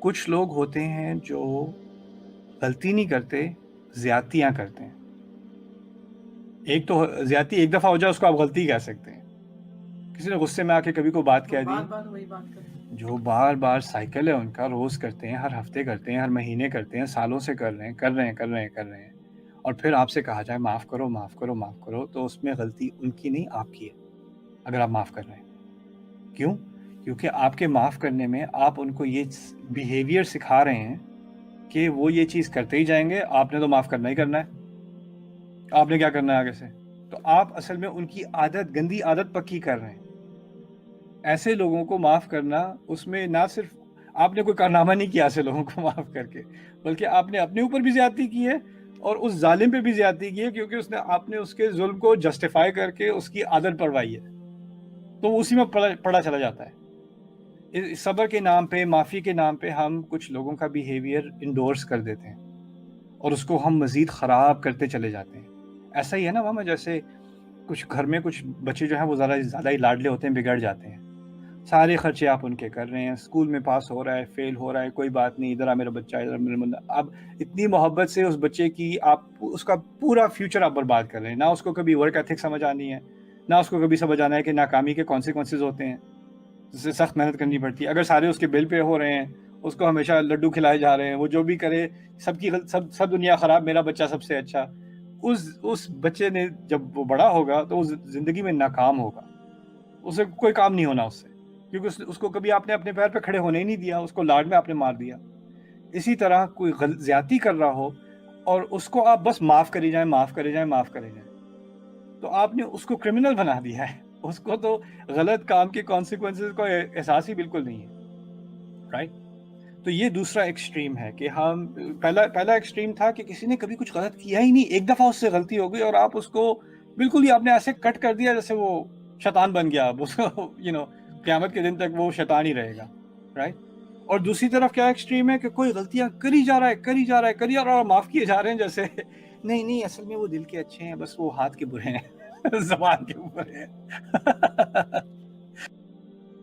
کچھ لوگ ہوتے ہیں جو غلطی نہیں کرتے، زیادتیاں کرتے ہیں. ایک تو زیادتی ایک دفعہ ہو جائے اس کو آپ غلطی کہہ سکتے ہیں. کسی نے غصے میں آ کے کبھی کوئی بات کہہ دی، بار بار وہی بات کریں. جو بار بار سائیکل ہے ان کا، روز کرتے ہیں، ہر ہفتے کرتے ہیں، ہر مہینے کرتے ہیں، سالوں سے کر رہے ہیں، اور پھر آپ سے کہا جائے معاف کرو معاف کرو معاف کرو، تو اس میں غلطی ان کی نہیں آپ کی ہے اگر آپ معاف کر رہے ہیں. کیوں؟ کیونکہ آپ کے معاف کرنے میں آپ ان کو یہ بیہیویئر سکھا رہے ہیں کہ وہ یہ چیز کرتے ہی جائیں گے، آپ نے تو معاف کرنا ہی کرنا ہے، آپ نے کیا کرنا ہے آگے سے. تو آپ اصل میں ان کی عادت، گندی عادت پکی کر رہے ہیں. ایسے لوگوں کو معاف کرنا، اس میں نہ صرف آپ نے کوئی کارنامہ نہیں کیا ایسے لوگوں کو معاف کر کے، بلکہ آپ نے اپنے اوپر بھی زیادتی کی ہے اور اس ظالم پہ بھی زیادتی کی ہے، کیونکہ آپ نے اس کے ظلم کو جسٹیفائی کر کے اس کی عادت پڑوائی ہے. تو وہ اسی میں پڑا چلا جاتا ہے. صبر کے نام پہ، معافی کے نام پہ ہم کچھ لوگوں کا بیہیویئر انڈورس کر دیتے ہیں اور اس کو ہم مزید خراب کرتے چلے جاتے ہیں. ایسا ہی ہے نا ماما، جیسے کچھ گھر میں کچھ بچے جو ہیں وہ زیادہ ہی لاڈلے ہوتے ہیں، بگڑ جاتے ہیں. سارے خرچے آپ ان کے کر رہے ہیں، اسکول میں پاس ہو رہا ہے، فیل ہو رہا ہے، کوئی بات نہیں، ادھر آ میرا بچہ، ادھر میرا بندہ. اب اتنی محبت سے اس بچے کی آپ اس کا پورا فیوچر آپ برباد کر رہے ہیں. نہ اس کو کبھی ورک ایتھک سمجھ آنی ہے، نہ اس کو کبھی سمجھ آنا ہے کہ ناکامی کے کانسیکوینسز ہوتے ہیں، جس سے سخت محنت کرنی پڑتی ہے. اگر سارے اس کے بل پہ ہو رہے ہیں، اس کو ہمیشہ لڈو کھلائے جا رہے ہیں، وہ جو بھی کرے سب دنیا خراب، میرا بچہ سب سے اچھا. اس بچے نے جب وہ بڑا ہوگا تو وہ زندگی میں ناکام ہوگا، اسے کوئی کام نہیں ہونا اس سے، کیونکہ اس کو کبھی آپ نے اپنے پیر پہ کھڑے ہونے ہی نہیں دیا، اس کو لاڈ میں آپ نے مار دیا. اسی طرح کوئی زیادتی کر رہا ہو اور اس کو آپ بس معاف کرے جائیں معاف کرے جائیں معاف کرے جائیں، تو آپ نے اس کو کرمنل بنا دیا ہے. اس کو تو غلط کام کے کانسیکوینسز کا احساس ہی بالکل نہیں ہے، رائٹ؟ تو یہ دوسرا ایکسٹریم ہے کہ ہم پہلا ایکسٹریم تھا کہ کسی نے کبھی کچھ غلط کیا ہی نہیں، ایک دفعہ اس سے غلطی ہو گئی اور آپ اس کو بالکل ہی آپ نے ایسے کٹ کر دیا جیسے وہ شیطان بن گیا. اب اس کو قیامت کے دن تک وہ شیطان ہی رہے گا، رائٹ؟ اور دوسری طرف کیا ایکسٹریم ہے کہ کوئی غلطیاں کری جا رہا ہے اور معاف کیے جا رہے ہیں، جیسے نہیں اصل میں وہ دل کے اچھے ہیں، بس وہ ہاتھ کے برے ہیں، زبان کے برے ہیں.